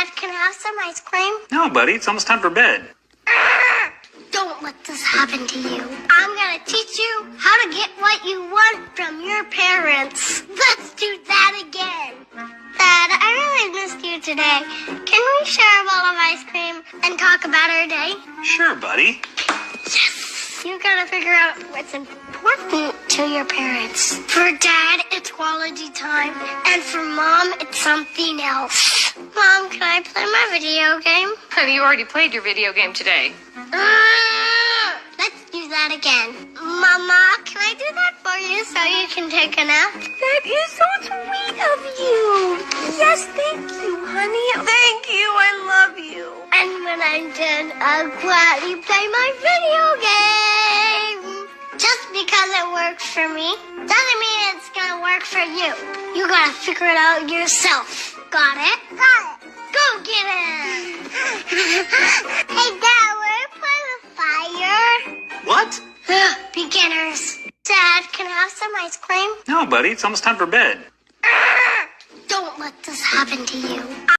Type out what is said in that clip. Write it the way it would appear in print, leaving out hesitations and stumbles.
Dad, can I have some ice cream? No, buddy, it's almost time for bed. Don't let this happen to you. I'm gonna teach you how to get what you want from your parents. Let's do that again. Dad, I really missed you today. Can we share a bowl of ice cream and talk about our day? Sure, buddy. Yes. You gotta figure out what's important to your parents. For Dad, it's quality time. And for Mom, it's something else. Mom, can I play my video game? Honey, you already played your video game today. Let's do that again. Mama, can I do that for you so you can take a nap? That is so sweet of you. Yes, thank you, honey. Thank you. I love you. And when I'm done, I'll gladly play my video game. Just because it works for me doesn't mean it's gonna work for you. You gotta figure it out yourself. Got it? Got it. Go get it. Hey, Dad, will you play with fire? What? Beginners. Dad, can I have some ice cream? No, buddy, it's almost time for bed. Don't let this happen to you.